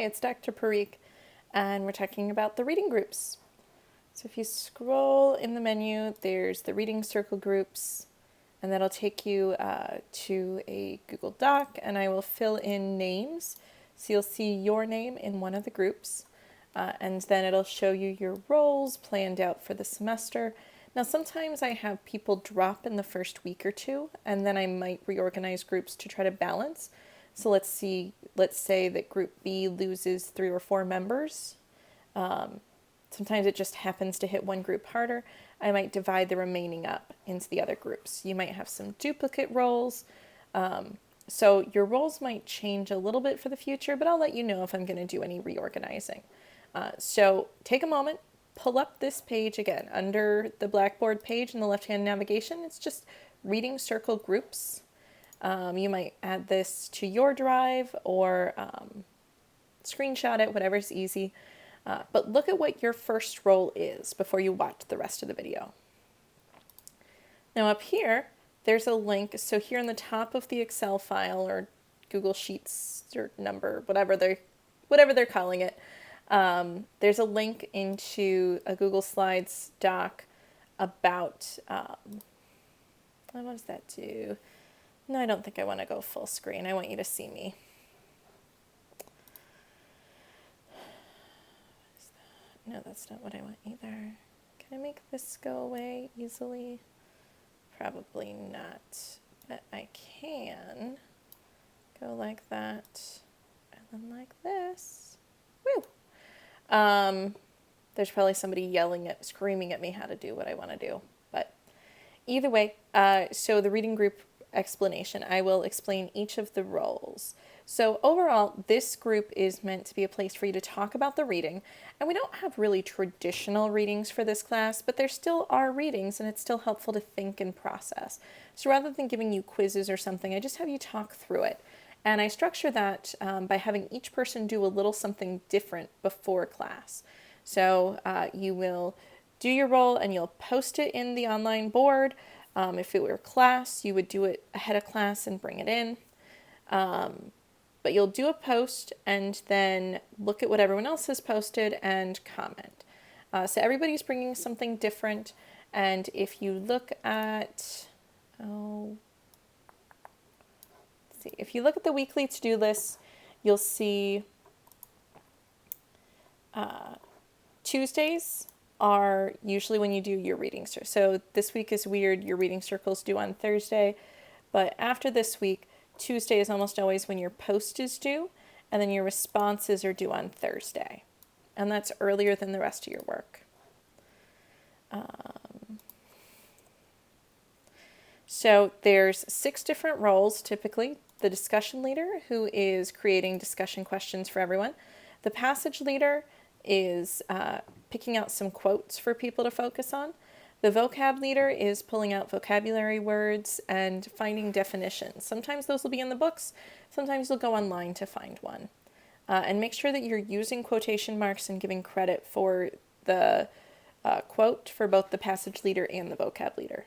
it's Dr. Parikh, and we're talking about the reading groups. So if you scroll in the menu, there's the reading circle groups, and that'll take you to a Google Doc, and I will fill in names. So you'll see your name in one of the groups, and then it'll show you your roles planned out for the semester. Now, sometimes I have people drop in the first week or two, and then I might reorganize groups to try to balance. So let's say that group B loses 3 or 4 members. Sometimes it just happens to hit one group harder. I might divide the remaining up into the other groups. You might have some duplicate roles. So your roles might change a little bit for the future, but I'll let you know if I'm going to do any reorganizing. So take a moment, pull up this page again. Under the Blackboard page in the left-hand navigation, it's just reading circle groups. You might add this to your drive or screenshot it, whatever's easy. But look at what your first role is before you watch the rest of the video. Now up here, there's a link. So here in the top of the Excel file or Google Sheets or number, whatever they're calling it, there's a link into a Google Slides doc about, what does that do? No, I don't think I want to go full screen. I want you to see me. No, that's not what I want either. Can I make this go away easily? Probably not, but I can go like that and then like this. Woo! There's probably somebody screaming at me how to do what I want to do, but either way, so the reading group explanation, I will explain each of the roles. So overall, this group is meant to be a place for you to talk about the reading, and we don't have really traditional readings for this class, but there still are readings, and it's still helpful to think and process. So rather than giving you quizzes or something, I just have you talk through it. And I structure that by having each person do a little something different before class. So you will do your role and you'll post it in the online board. If it were class, you would do it ahead of class and bring it in. But you'll do a post and then look at what everyone else has posted and comment. So everybody's bringing something different. And if you look at, if you look at the weekly to-do list, you'll see Tuesdays are usually when you do your reading circle. So this week is weird, your reading circle's due on Thursday, but after this week, Tuesday is almost always when your post is due, and then your responses are due on Thursday. And that's earlier than the rest of your work. So there's 6 different roles typically. The discussion leader, who is creating discussion questions for everyone. The passage leader is picking out some quotes for people to focus on. The vocab leader is pulling out vocabulary words and finding definitions. Sometimes those will be in the books, sometimes you'll go online to find one. And make sure that you're using quotation marks and giving credit for the quote for both the passage leader and the vocab leader.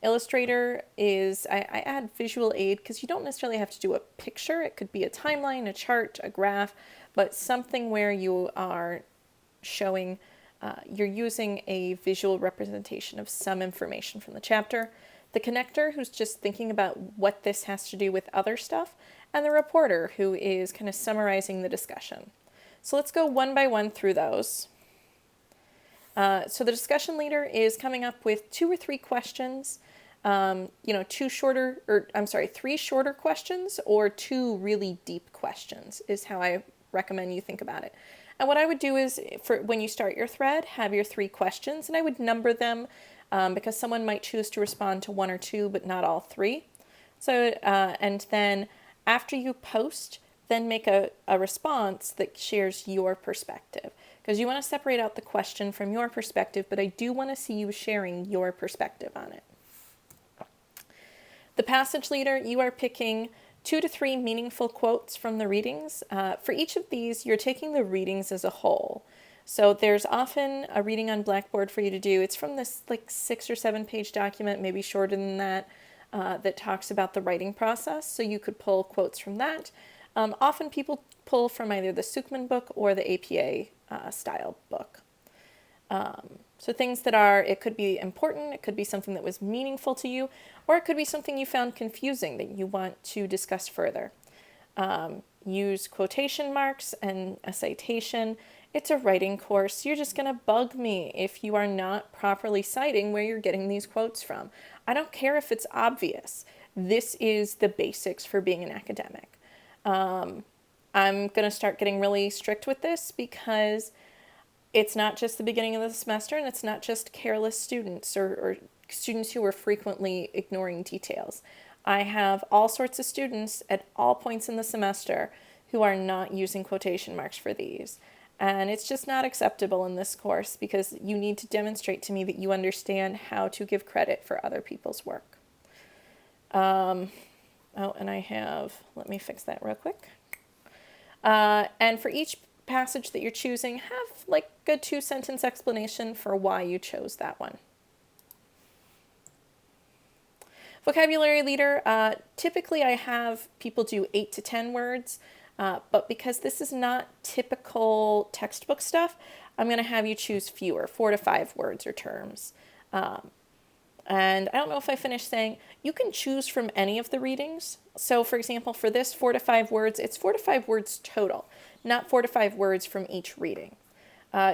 Illustrator is, I add visual aid because you don't necessarily have to do a picture. It could be a timeline, a chart, a graph, but something where you are showing, you're using a visual representation of some information from the chapter. The connector, who's just thinking about what this has to do with other stuff, and the reporter, who is kind of summarizing the discussion. So let's go one by one through those. So the discussion leader is coming up with 2 or 3 questions, 3 shorter questions or 2 really deep questions is how I recommend you think about it. And what I would do is, for when you start your thread, have your 3 questions, and I would number them because someone might choose to respond to 1 or 2, but not all 3. So, and then after you post, then make a response that shares your perspective. Because you want to separate out the question from your perspective, but I do want to see you sharing your perspective on it. The passage leader, you are picking 2 to 3 meaningful quotes from the readings. For each of these, you're taking the readings as a whole. So there's often a reading on Blackboard for you to do. It's from this 6 or 7 page document, maybe shorter than that, that talks about the writing process. So you could pull quotes from that. Often people pull from either the Sukman book or the APA style book. So things that are, it could be important, it could be something that was meaningful to you, or it could be something you found confusing that you want to discuss further. Use quotation marks and a citation. It's a writing course. You're just going to bug me if you are not properly citing where you're getting these quotes from. I don't care if it's obvious. This is the basics for being an academic. I'm going to start getting really strict with this because it's not just the beginning of the semester, and it's not just careless students or students who are frequently ignoring details. I have all sorts of students at all points in the semester who are not using quotation marks for these. And it's just not acceptable in this course because you need to demonstrate to me that you understand how to give credit for other people's work. And let me fix that real quick. And for each passage that you're choosing, have like a good 2-sentence explanation for why you chose that one. Vocabulary leader, typically I have people do 8 to 10 words, but because this is not typical textbook stuff, I'm going to have you choose fewer, 4 to 5 words or terms. And I don't know if I finished saying, you can choose from any of the readings. So for example, for this 4 to 5 words, it's 4 to 5 words total, not 4 to 5 words from each reading.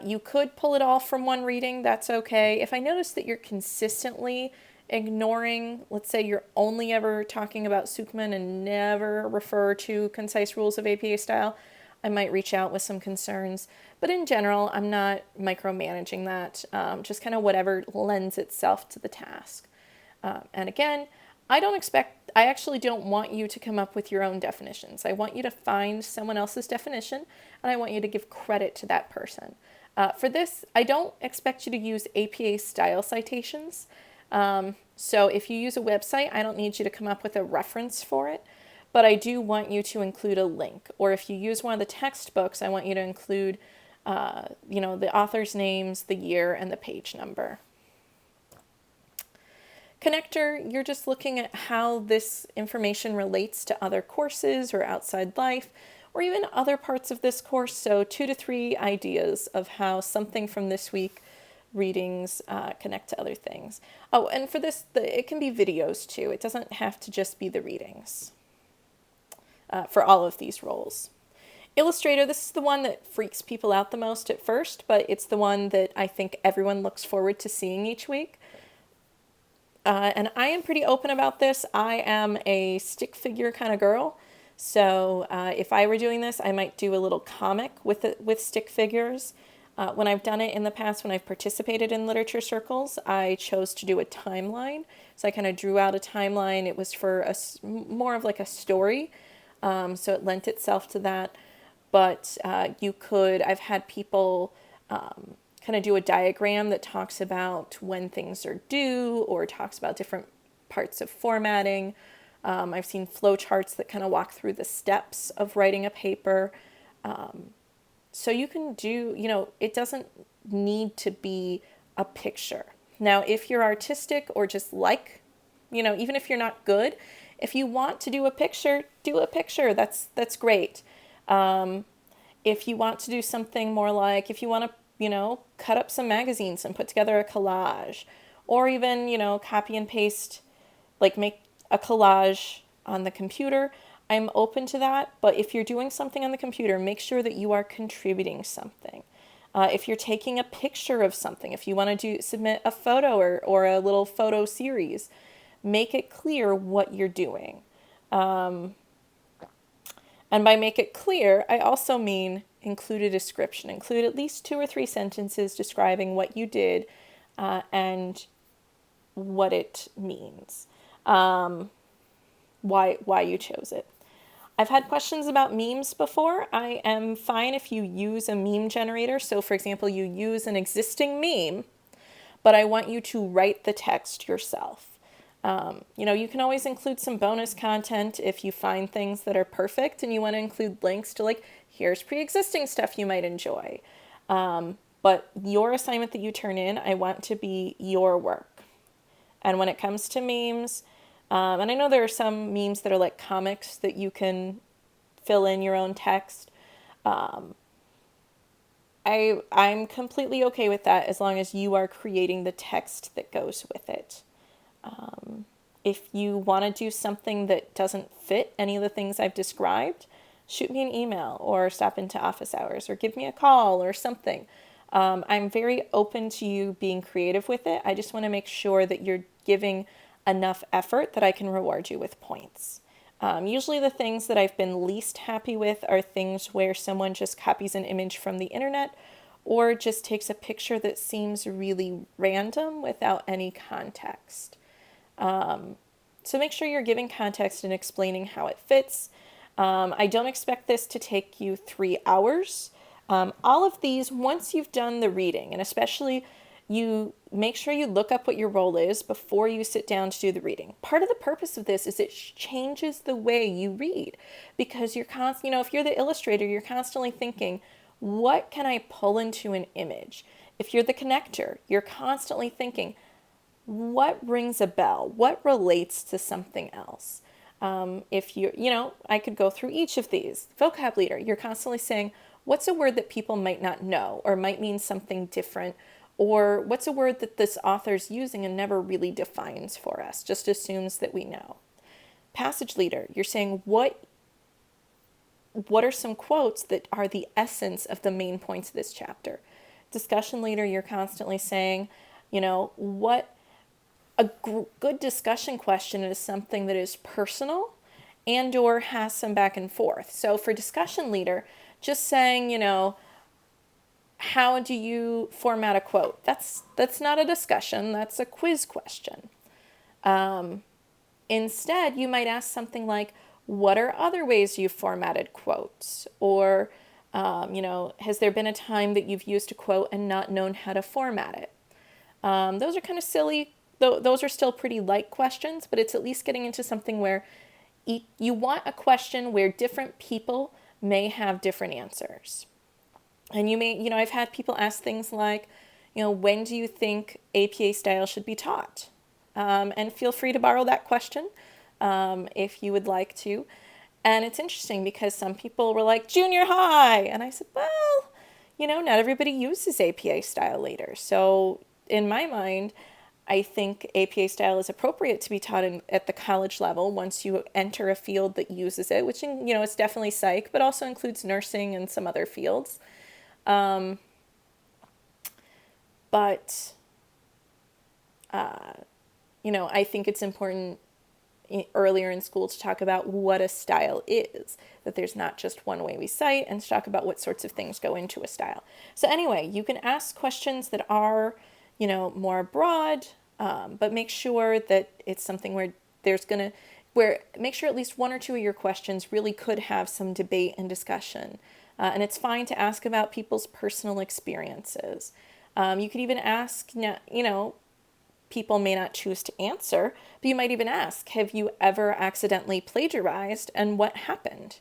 You could pull it all from one reading, that's okay. If I notice that you're consistently ignoring, let's say you're only ever talking about Sukman and never refer to concise rules of APA style, I might reach out with some concerns. But in general, I'm not micromanaging that, just kind of whatever lends itself to the task. And again, I actually don't want you to come up with your own definitions. I want you to find someone else's definition, and I want you to give credit to that person. For this, I don't expect you to use APA style citations. So if you use a website, I don't need you to come up with a reference for it, but I do want you to include a link. Or if you use one of the textbooks, I want you to include, the author's names, the year, and the page number. Connector, you're just looking at how this information relates to other courses or outside life, or even other parts of this course. So 2 to 3 ideas of how something from this week readings connect to other things. Oh, and for this, it can be videos too. It doesn't have to just be the readings for all of these roles. Illustrator, this is the one that freaks people out the most at first, but it's the one that I think everyone looks forward to seeing each week. And I am pretty open about this. I am a stick figure kind of girl. So if I were doing this, I might do a little comic with stick figures. When I've done it in the past, when I've participated in literature circles, I chose to do a timeline. So I kind of drew out a timeline. It was for more of like a story. So it lent itself to that. But I've had people kind of do a diagram that talks about when things are due or talks about different parts of formatting. I've seen flowcharts that kind of walk through the steps of writing a paper. So you can do, it doesn't need to be a picture. Now, if you're artistic or just even if you're not good, if you want to do a picture, do a picture. That's great. If you want to do something more like, if you want to, cut up some magazines and put together a collage, or even, copy and paste, like make a collage on the computer, I'm open to that. But if you're doing something on the computer, make sure that you are contributing something. If you're taking a picture of something, if you want to submit a photo or a little photo series, make it clear what you're doing. And by make it clear, I also mean include a description. Include at least 2 or 3 sentences describing what you did and what it means, why you chose it. I've had questions about memes before. I am fine if you use a meme generator. So for example, you use an existing meme, but I want you to write the text yourself. You can always include some bonus content if you find things that are perfect and you want to include links to here's pre-existing stuff you might enjoy. But your assignment that you turn in, I want to be your work. And when it comes to memes, and I know there are some memes that are like comics that you can fill in your own text. I'm completely okay with that as long as you are creating the text that goes with it. If you want to do something that doesn't fit any of the things I've described, shoot me an email or stop into office hours or give me a call or something. I'm very open to you being creative with it. I just want to make sure that you're giving enough effort that I can reward you with points. Usually the things that I've been least happy with are things where someone just copies an image from the internet or just takes a picture that seems really random without any context. So make sure you're giving context and explaining how it fits. I don't expect this to take you 3 hours. All of these, once you've done the reading, and especially you make sure you look up what your role is before you sit down to do the reading. Part of the purpose of this is it changes the way you read because you're if you're the illustrator, you're constantly thinking, what can I pull into an image? If you're the connector, you're constantly thinking, what rings a bell? What relates to something else? If I could go through each of these. Vocab leader, you're constantly saying, what's a word that people might not know or might mean something different? Or what's a word that this author's using and never really defines for us, just assumes that we know? Passage leader, you're saying, what are some quotes that are the essence of the main points of this chapter? Discussion leader, you're constantly saying, what a good discussion question is something that is personal and or has some back and forth. So for discussion leader, just saying, how do you format a quote? That's not a discussion, that's a quiz question. Instead, you might ask something like, what are other ways you've formatted quotes? Or, has there been a time that you've used a quote and not known how to format it? Those are kind of silly. Those are still pretty light questions, but it's at least getting into something where you want a question where different people may have different answers. And you may, I've had people ask things like, when do you think APA style should be taught? And feel free to borrow that question if you would like to. And it's interesting because some people were like, junior high. And I said, well, not everybody uses APA style later. So in my mind, I think APA style is appropriate to be taught at the college level once you enter a field that uses it, which, it's definitely psych, but also includes nursing and some other fields. I think it's important earlier in school to talk about what a style is, that there's not just one way we cite, and to talk about what sorts of things go into a style. So anyway, you can ask questions that are, more broad, but make sure that it's something where make sure at least one or two of your questions really could have some debate and discussion. And it's fine to ask about people's personal experiences. You could even ask, people may not choose to answer, but you might even ask, have you ever accidentally plagiarized and what happened?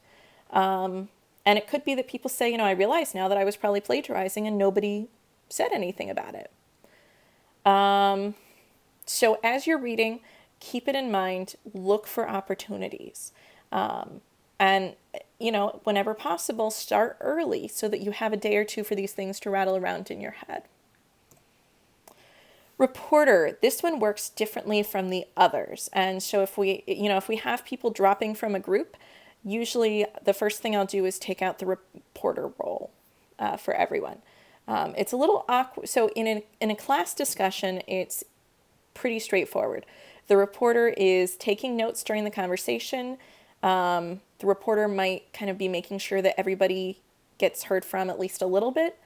And it could be that people say, I realize now that I was probably plagiarizing and nobody said anything about it. So as you're reading, keep it in mind, look for opportunities. And, whenever possible, start early so that you have a day or two for these things to rattle around in your head. Reporter, this one works differently from the others. And so if we have people dropping from a group, usually the first thing I'll do is take out the reporter role for everyone. It's a little awkward. So in a class discussion, it's pretty straightforward. The reporter is taking notes during the conversation. The reporter might kind of be making sure that everybody gets heard from at least a little bit.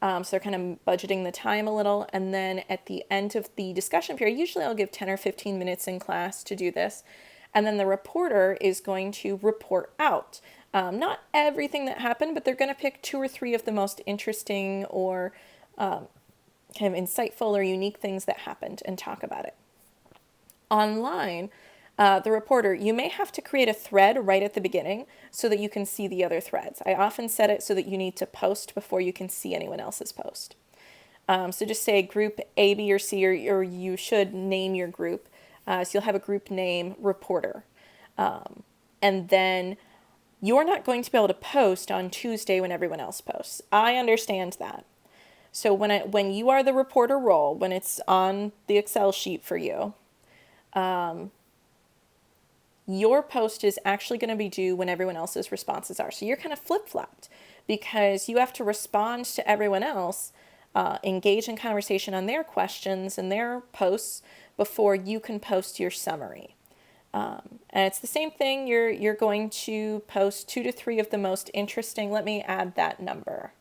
So they're kind of budgeting the time a little. And then at the end of the discussion period, usually I'll give 10 or 15 minutes in class to do this. And then the reporter is going to report out. Not everything that happened, but they're going to pick 2 or 3 of the most interesting or kind of insightful or unique things that happened and talk about it. Online, the reporter, you may have to create a thread right at the beginning so that you can see the other threads. I often set it so that you need to post before you can see anyone else's post. So just say group A, B, or C, or you should name your group. So you'll have a group name, reporter. And then You're not going to be able to post on Tuesday when everyone else posts. I understand that. So when you are the reporter role, when it's on the Excel sheet for you, your post is actually going to be due when everyone else's responses are. So you're kind of flip-flopped because you have to respond to everyone else, engage in conversation on their questions and their posts before you can post your summary. And it's the same thing. You're going to post 2 to 3 of the most interesting. Let me add that number.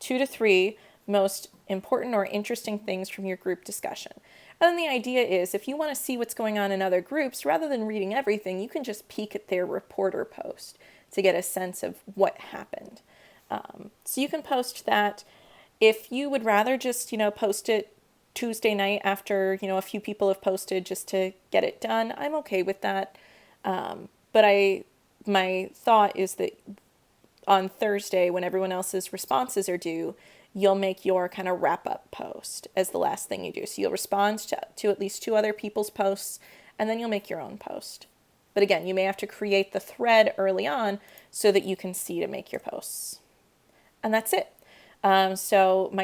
2 to 3 most important or interesting things from your group discussion. And then the idea is if you want to see what's going on in other groups, rather than reading everything, you can just peek at their reporter post to get a sense of what happened. So you can post that. If you would rather just, post it Tuesday night after, a few people have posted just to get it done, I'm okay with that. But my thought is that on Thursday, when everyone else's responses are due, you'll make your kind of wrap-up post as the last thing you do. So you'll respond to at least 2 other people's posts, and then you'll make your own post. But again, you may have to create the thread early on so that you can see to make your posts. And that's it. So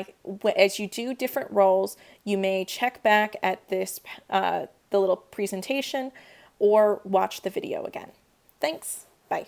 as you do different roles, you may check back at this the little presentation or watch the video again. Thanks. Bye.